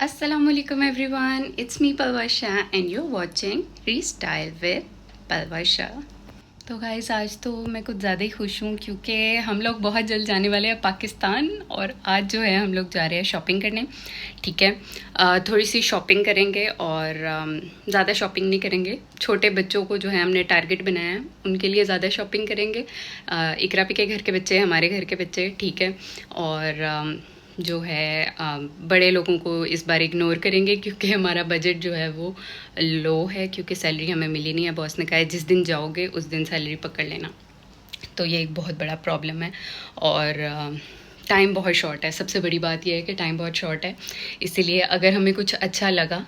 Assalamualaikum everyone, it's me Palvasha and you're watching Restyle with Palvasha। तो guys आज तो मैं कुछ ज़्यादा ही खुश हूँ क्योंकि हम लोग बहुत जल्द जाने वाले हैं पाकिस्तान और आज जो है हम लोग जा रहे हैं शॉपिंग करने। ठीक है, थोड़ी सी शॉपिंग करेंगे और ज़्यादा शॉपिंग नहीं करेंगे। छोटे बच्चों को जो है हमने टारगेट बनाया है, उनके लिए ज़्यादा शॉपिंग करेंगे। इकरापी के घर के बच्चे, हमारे घर के बच्चे, ठीक है। और जो है बड़े लोगों को इस बार इग्नोर करेंगे क्योंकि हमारा बजट जो है वो लो है, क्योंकि सैलरी हमें मिली नहीं है। बॉस ने कहा है जिस दिन जाओगे उस दिन सैलरी पकड़ लेना, तो ये एक बहुत बड़ा प्रॉब्लम है। और टाइम बहुत शॉर्ट है, सबसे बड़ी बात यह है कि टाइम बहुत शॉर्ट है। इसीलिए अगर हमें कुछ अच्छा लगा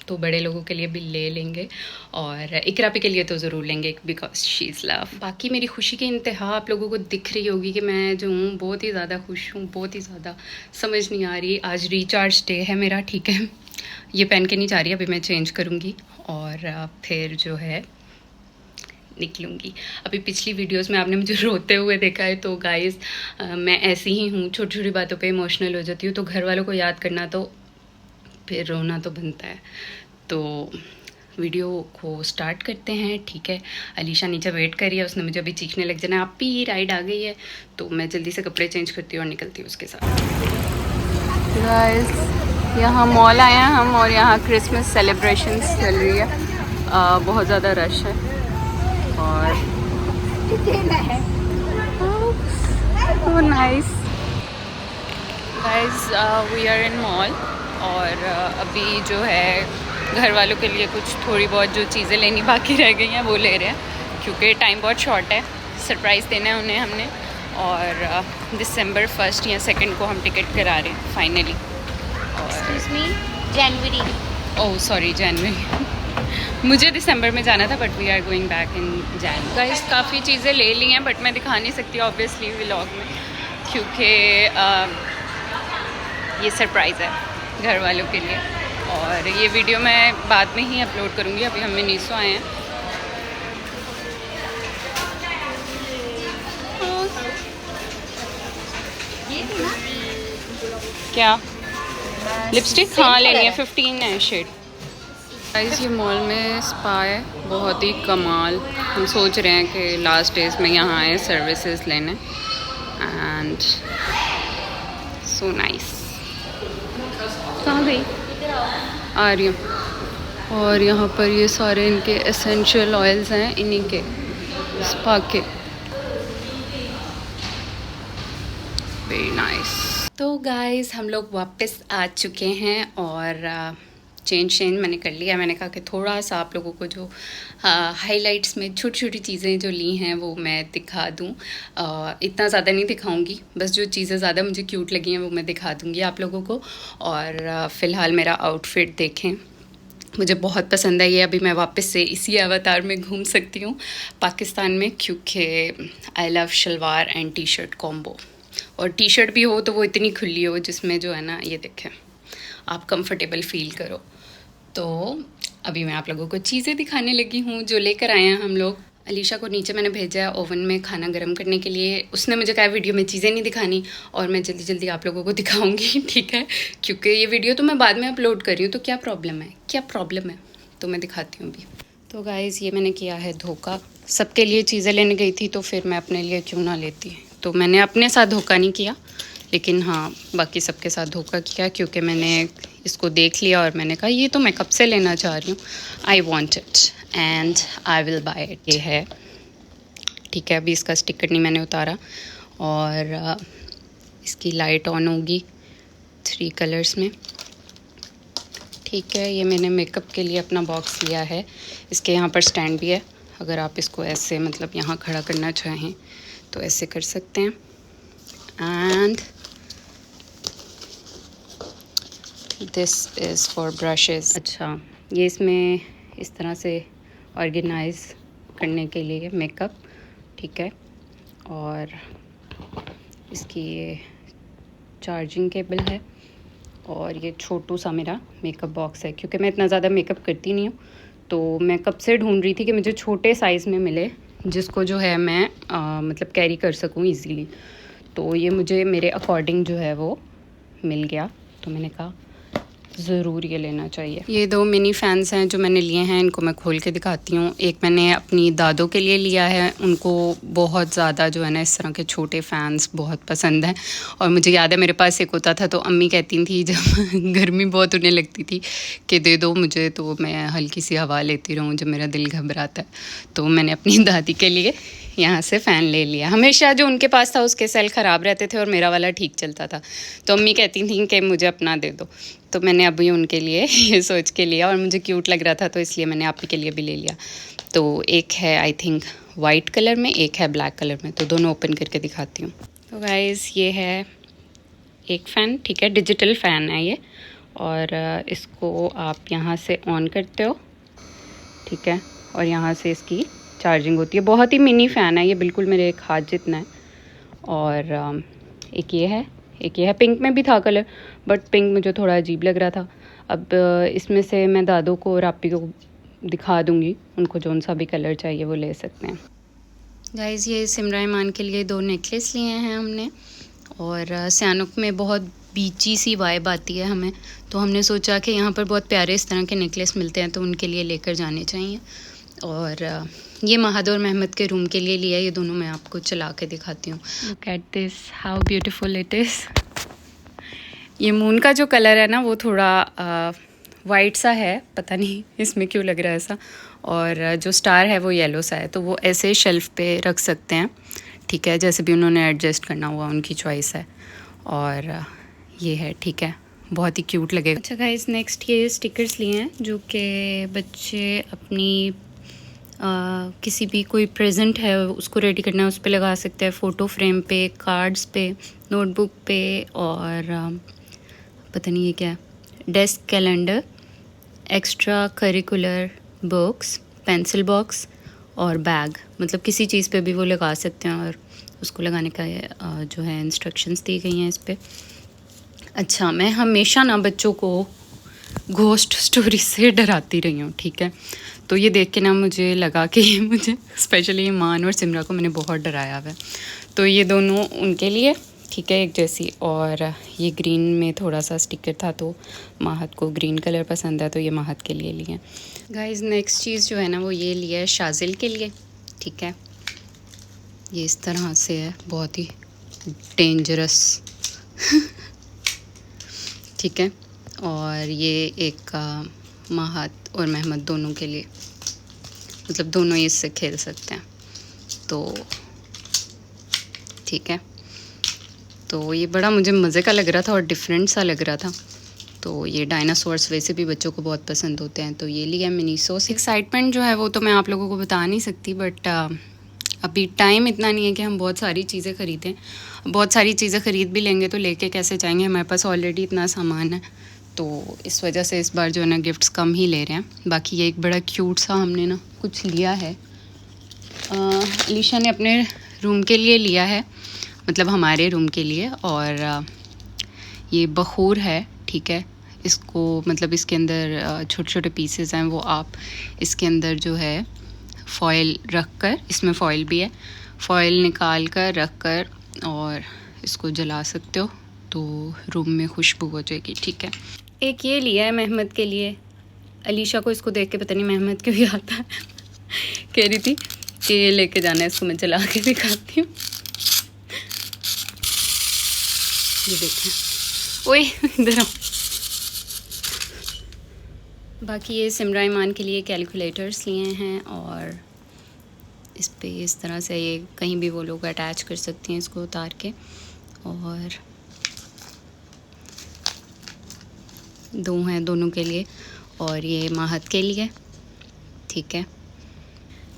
तो बड़े लोगों के लिए भी ले लेंगे और इकरापी के लिए तो ज़रूर लेंगे बिकॉज शी इज़ लव। बाकी मेरी खुशी की इंतहा आप लोगों को दिख रही होगी कि मैं जो हूँ बहुत ही ज़्यादा खुश हूँ, बहुत ही ज़्यादा। समझ नहीं आ रही, आज रिचार्ज डे है मेरा, ठीक है। ये पहन के नहीं जा रही, अभी मैं चेंज करूँगी और फिर जो है निकलूँगी। अभी पिछली वीडियोस में आपने मुझे रोते हुए देखा है, तो गाइस मैं ऐसी ही हूँ, छोटी छोटी बातों पे इमोशनल हो जाती हूँ। तो घर वालों को याद करना तो फिर रोना तो बनता है। तो वीडियो को स्टार्ट करते हैं, ठीक है। अलीशा नीचे वेट कर रही है, उसने मुझे अभी चीखने लग जाना आप ही राइड आ गई है, तो मैं जल्दी से कपड़े चेंज करती हूँ और निकलती हूँ उसके साथ। गाइस यहाँ मॉल आए हैं हम और यहाँ क्रिसमस सेलिब्रेशंस चल रही है। बहुत ज़्यादा रश है और nice guys, we are in mall और अभी जो है घर वालों के लिए कुछ थोड़ी बहुत जो चीज़ें लेनी बाकी रह गई हैं वो ले रहे हैं क्योंकि टाइम बहुत शॉर्ट है। सरप्राइज़ देना है उन्हें हमने और दिसंबर 1 या 2 को हम टिकट करा रहे हैं फाइनली। जनवरी, ओह सॉरी जनवरी मुझे दिसंबर में जाना था but we are going back in Jan. Guys काफ़ी चीज़ें ले ली हैं बट मैं दिखा नहीं सकती ऑब्वियसली व्लॉग में क्योंकि ये सरप्राइज़ है घर वालों के लिए और ये वीडियो मैं बाद में ही अपलोड करूँगी। अभी हम नीसो आए हैं। क्या लिपस्टिक? हाँ लेनी है, 15 है शेड। गाइस ये मॉल में स्पा है, बहुत ही कमाल। हम सोच रहे हैं कि लास्ट डेज में यहाँ आए सर्विसेज लेने एंड सो नाइस। कहाँ गई? आ रही हूँ। और यहाँ पर ये सारे इनके एसेंशियल ऑयल्स हैं, इन्हीं के स्पा के। Very nice. तो गाइस हम लोग वापस आ चुके हैं और चेंज मैंने कर लिया। मैंने कहा कि थोड़ा सा आप लोगों को जो हाइलाइट्स में छोटी छोटी चीज़ें जो ली हैं वो मैं दिखा दूँ। इतना ज़्यादा नहीं दिखाऊंगी, बस जो चीज़ें ज़्यादा मुझे क्यूट लगी हैं वो मैं दिखा दूँगी आप लोगों को। और फ़िलहाल मेरा आउटफिट देखें, मुझे बहुत पसंद है ये। अभी मैं वापस से इसी अवतार में घूम सकती हूँ पाकिस्तान में क्योंकि I love shalwar and T shirt combo. और टी शर्ट भी हो तो वो इतनी खुली हो जिसमें जो है ना, ये देखें, आप कंफर्टेबल फील करो। तो अभी मैं आप लोगों को चीज़ें दिखाने लगी हूँ जो लेकर आए हैं हम लोग। अलीशा को नीचे मैंने भेजा है ओवन में खाना गर्म करने के लिए। उसने मुझे कहा वीडियो में चीज़ें नहीं दिखानी और मैं जल्दी जल्दी आप लोगों को दिखाऊंगी, ठीक है। क्योंकि ये वीडियो तो मैं बाद में अपलोड कर रही हूँ, तो क्या प्रॉब्लम है, क्या प्रॉब्लम है, तो मैं दिखाती हूँ अभी। तो गाइज़ ये मैंने किया है धोखा। सबके लिए चीज़ें लेने गई थी तो फिर मैं अपने लिए क्यों ना लेती। तो मैंने अपने साथ धोखा नहीं किया, लेकिन हाँ बाकी सबके साथ धोखा किया क्योंकि मैंने इसको देख लिया और मैंने कहा ये तो मैं कब से लेना चाह रही हूँ, I want it and I will buy it. ये है, ठीक है। अभी इसका स्टिकर नहीं मैंने उतारा और इसकी लाइट ऑन होगी 3 कलर्स में, ठीक है। ये मैंने मेकअप के लिए अपना बॉक्स लिया है। इसके यहाँ पर स्टैंड भी है, अगर आप इसको ऐसे मतलब यहाँ खड़ा करना चाहें तो ऐसे कर सकते हैं। And this is for brushes. अच्छा, ये इसमें इस तरह से ऑर्गेनाइज करने के लिए मेकअप, ठीक है। और इसकी ये चार्जिंग केबल है और ये छोटू सा मेरा मेकअप बॉक्स है क्योंकि मैं इतना ज़्यादा मेकअप करती नहीं हूँ। तो मैं कब से ढूंढ रही थी कि मुझे छोटे साइज़ में मिले जिसको जो है मैं मतलब कैरी कर सकूँ ईज़िली। तो ये मुझे मेरे अकॉर्डिंग जो है वो मिल गया, तो मैंने कहा ज़रूर ये लेना चाहिए। ये 2 मिनी फ़ैन्स हैं जो मैंने लिए हैं, इनको मैं खोल के दिखाती हूँ। एक मैंने अपनी दादों के लिए लिया है, उनको बहुत ज़्यादा जो है ना इस तरह के छोटे फ़ैन्स बहुत पसंद हैं। और मुझे याद है मेरे पास एक होता था तो अम्मी कहती थी जब गर्मी बहुत होने लगती थी कि दे दो मुझे, तो मैं हल्की सी हवा लेती रहूँ जब मेरा दिल घबराता है। तो मैंने अपनी दादी के लिए यहाँ से फ़ैन ले लिया। हमेशा जो उनके पास था उसके सेल ख़राब रहते थे और मेरा वाला ठीक चलता था, तो अम्मी कहती थी कि मुझे अपना दे दो। तो मैंने अभी उनके लिए ये सोच के लिया और मुझे क्यूट लग रहा था तो इसलिए मैंने आप ही के लिए भी ले लिया। तो एक है आई थिंक वाइट कलर में, एक है ब्लैक कलर में, तो दोनों ओपन करके दिखाती हूँ। तो गाइज़ ये है एक फ़ैन, ठीक है, डिजिटल फ़ैन है ये, और इसको आप यहाँ से ऑन करते हो, ठीक है, और यहाँ से इसकी चार्जिंग होती है। बहुत ही मिनी फ़ैन है ये, बिल्कुल मेरे एक हाथ जितना है। और एक ये है, पिंक में भी था कलर, बट पिंक मुझे थोड़ा अजीब लग रहा था। अब इसमें से मैं दादों को और आपी को दिखा दूँगी, उनको जौन सा भी कलर चाहिए वो ले सकते हैं। गाइज़ ये सिमरा ईमान के लिए 2 नेकलेस लिए हैं हमने, और सियानुक में बहुत बीची सी वाइब आती है हमें, तो हमने सोचा कि यहाँ पर बहुत प्यारे इस तरह के नेकलेस मिलते हैं तो उनके लिए लेकर जाने चाहिए। और ये महद और महमद के रूम के लिए लिया, ये दोनों मैं आपको चला के दिखाती हूँ। Look at this, how beautiful it is. ये मून का जो कलर है ना वो थोड़ा वाइट सा है, पता नहीं इसमें क्यों लग रहा है ऐसा, और जो स्टार है वो येलो सा है, तो वो ऐसे शेल्फ़ पे रख सकते हैं, ठीक है, जैसे भी उन्होंने एडजस्ट करना हुआ उनकी चॉइस है। और ये है, ठीक है, बहुत ही क्यूट लगेगा। अच्छा गाइस, नेक्स्ट ये स्टिकर्स लिए हैं जो कि बच्चे अपनी किसी भी कोई प्रेजेंट है उसको रेडी करना है उस पर लगा सकते हैं, फ़ोटो फ्रेम पे, कार्ड्स पे, नोटबुक पे, और पता नहीं ये क्या है, desk calendar, extra curricular books, pencil box और बैग, मतलब किसी चीज़ पे भी वो लगा सकते हैं। और उसको लगाने का जो है इंस्ट्रक्शंस दी गई हैं इस पर। अच्छा, मैं हमेशा ना बच्चों को घोस्ट स्टोरी से डराती रही हूँ, ठीक है, तो ये देख के ना मुझे लगा कि मुझे स्पेशली ईमान और सिमरा को मैंने बहुत डराया हुआ है, तो ये दोनों उनके लिए, ठीक है, एक जैसी। और ये ग्रीन में थोड़ा सा स्टिकर था तो महद को ग्रीन कलर पसंद है तो ये महद के लिए लिए। गाइस नेक्स्ट चीज़ जो है ना वो ये लिया है शाजिल के लिए, ठीक है, ये इस तरह से है, बहुत ही डेंजरस ठीक है, और ये एक महद और महमद दोनों के लिए, मतलब दोनों इससे खेल सकते हैं, तो ठीक है। तो ये बड़ा मुझे मज़े का लग रहा था और डिफरेंट सा लग रहा था, तो ये डायनासोर्स वैसे भी बच्चों को बहुत पसंद होते हैं, तो ये लिया मिनीसोस। एक्साइटमेंट जो है वो तो मैं आप लोगों को बता नहीं सकती, बट अभी टाइम इतना नहीं है कि हम बहुत सारी चीज़ें ख़रीदें। बहुत सारी चीज़ें ख़रीद भी लेंगे तो लेके कैसे जाएंगे, हमारे पास ऑलरेडी इतना सामान है, तो इस वजह से इस बार जो है ना गिफ्ट्स कम ही ले रहे हैं। बाकी ये एक बड़ा क्यूट सा हमने ना कुछ लिया है, अलीशा ने अपने रूम के लिए लिया है, मतलब हमारे रूम के लिए, और ये बखूर है, ठीक है, इसको मतलब इसके अंदर छोटे छोटे पीसेस हैं, वो आप इसके अंदर जो है फ़ॉइल रख कर, इसमें फ़ॉइल भी है, फ़ॉइल निकाल कर रख कर और इसको जला सकते हो तो रूम में खुशबू हो जाएगी, ठीक है। एक ये लिया है महमद के लिए, अलीशा को इसको देख के पता नहीं महमद क्यों आता है कह रही थी कि ये लेके जाना है, इसको मैं जला के दिखाती हूँ। ये देखें, ओए इधर आओ। बाकी ये सिमरा ईमान के लिए कैलकुलेटर्स लिए हैं, और इस पे इस तरह से ये कहीं भी वो लोग अटैच कर सकती हैं इसको उतार के, और 2 हैं दोनों के लिए, और ये महद के लिए, ठीक है।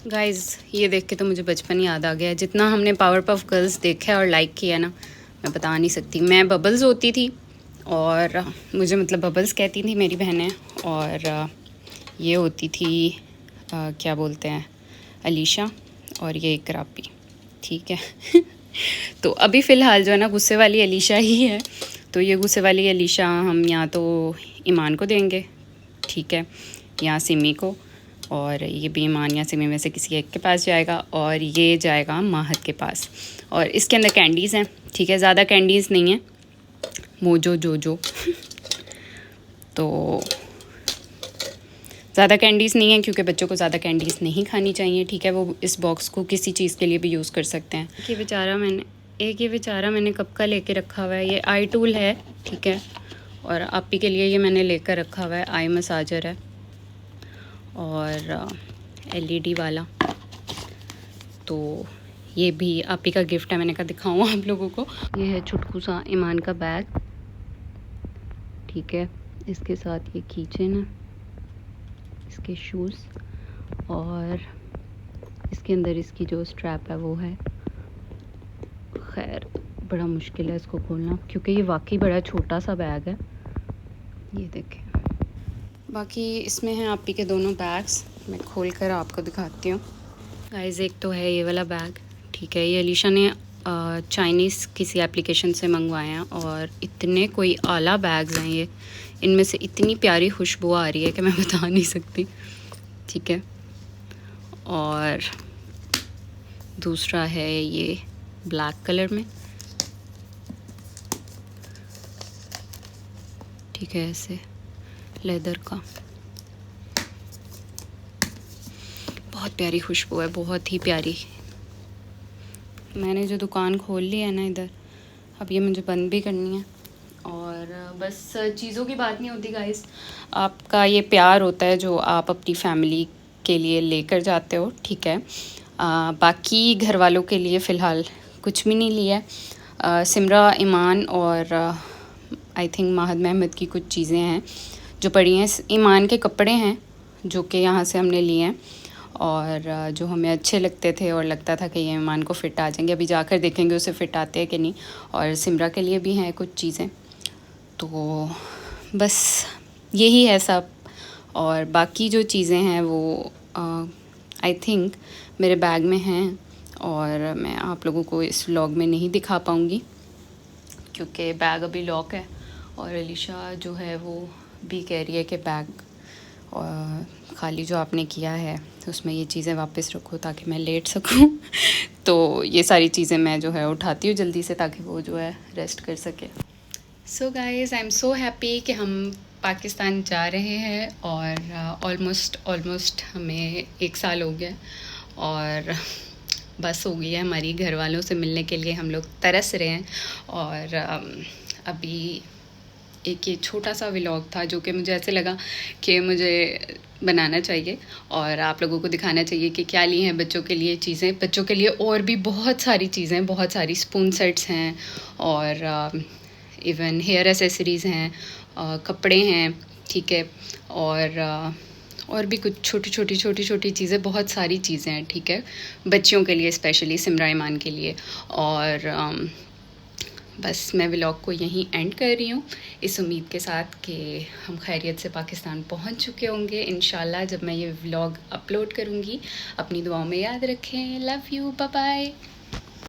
गाइज़ ये देख के तो मुझे बचपन याद आ गया, जितना हमने पावर पफ गर्ल्स देखा और लाइक किया ना, मैं बता नहीं सकती। मैं बबल्स होती थी और मुझे मतलब बबल्स कहती थी मेरी बहनें, और ये होती थी क्या बोलते हैं अलीशा, और ये एक रापी, ठीक है तो अभी फ़िलहाल जो है ना गुस्से वाली अलीशा ही है, तो ये गुस्से वाली अलीशा हम या तो ईमान को देंगे, ठीक है, या सिमी को, और ये भी ईमान या सिमी में से किसी एक के पास जाएगा, और ये जाएगा महद के पास। और इसके अंदर कैंडीज़ हैं, ठीक है, ज़्यादा कैंडीज़ नहीं है, मोजो जोजो तो ज़्यादा कैंडीज़ नहीं है क्योंकि बच्चों को ज़्यादा कैंडीज़ नहीं खानी चाहिए, ठीक है। वो इस बॉक्स को किसी चीज़ के लिए भी यूज़ कर सकते हैं। ये बेचारा मैंने कब का लेके रखा हुआ है। ये आई टूल है, ठीक है। और आपी के लिए ये मैंने लेकर रखा हुआ है, आई मसाजर है और LED वाला। तो ये भी आपी का गिफ्ट है, मैंने कहा दिखाऊँ आप लोगों को। ये है छुटकू सा ईमान का बैग, ठीक है। इसके साथ ये कीचेन है, इसके शूज़, और इसके अंदर इसकी जो स्ट्रैप है वो है। खैर बड़ा मुश्किल है इसको खोलना क्योंकि ये वाकई बड़ा छोटा सा बैग है। ये देखें। बाकी इसमें हैं आपी के दोनों बैग्स, मैं खोल कर आपको दिखाती हूँ। गाइस एक तो है ये वाला बैग, ठीक है। ये अलीशा ने चाइनीज़ किसी एप्लीकेशन से मंगवाए हैं और इतने कोई आला बैग्स हैं ये। इनमें से इतनी प्यारी खुशबू आ रही है कि मैं बता नहीं सकती, ठीक है। और दूसरा है ये ब्लैक कलर में, ठीक है, ऐसे लेदर का। बहुत प्यारी खुशबू है, बहुत ही प्यारी। मैंने जो दुकान खोल ली है ना इधर, अब ये मुझे बंद भी करनी है। और बस चीज़ों की बात नहीं होती गाइस, आपका ये प्यार होता है जो आप अपनी फैमिली के लिए लेकर जाते हो, ठीक है। बाकी घर वालों के लिए फ़िलहाल कुछ भी नहीं लिया है। सिमरा, ईमान और आई थिंक माहद महमद की कुछ चीज़ें हैं जो पड़ी हैं। ईमान के कपड़े हैं जो कि यहाँ से हमने लिए हैं और जो हमें अच्छे लगते थे और लगता था कि ये ईमान को फ़िट आ जाएंगे। अभी जाकर देखेंगे उसे फ़िट आते हैं कि नहीं। और सिमरा के लिए भी हैं कुछ चीज़ें। तो बस यही है सब। और बाकी जो चीज़ें हैं वो आई थिंक मेरे बैग में हैं और मैं आप लोगों को इस व्लॉग में नहीं दिखा पाऊँगी क्योंकि बैग अभी लॉक है। और अलीशा जो है वो भी कह रही है कि बैग खाली जो आपने किया है उसमें ये चीज़ें वापस रखो ताकि मैं लेट सकूं। तो ये सारी चीज़ें मैं जो है उठाती हूँ जल्दी से ताकि वो जो है रेस्ट कर सके। So guys I am so happy कि हम पाकिस्तान जा रहे हैं और ऑलमोस्ट हमें 1 साल हो गया और बस हो गई है हमारी घर वालों से मिलने के लिए। हम लोग तरस रहे हैं। और अभी एक ये छोटा सा व्लॉग था जो कि मुझे ऐसे लगा कि मुझे बनाना चाहिए और आप लोगों को दिखाना चाहिए कि क्या लिए हैं बच्चों के लिए चीज़ें। बच्चों के लिए और भी बहुत सारी चीज़ें, बहुत सारी स्पून सेट्स हैं और इवन हेयर एसेसरीज़ हैं, कपड़े हैं, ठीक है। और भी कुछ छोटी चीज़ें, बहुत सारी चीज़ें हैं, ठीक है, बच्चियों के लिए, स्पेशली सिमरा ईमान के लिए। और बस मैं व्लॉग को यहीं एंड कर रही हूँ इस उम्मीद के साथ कि हम खैरियत से पाकिस्तान पहुँच चुके होंगे इंशाल्लाह जब मैं ये व्लॉग अपलोड करूँगी। अपनी दुआओं में याद रखें। Love you, bye bye.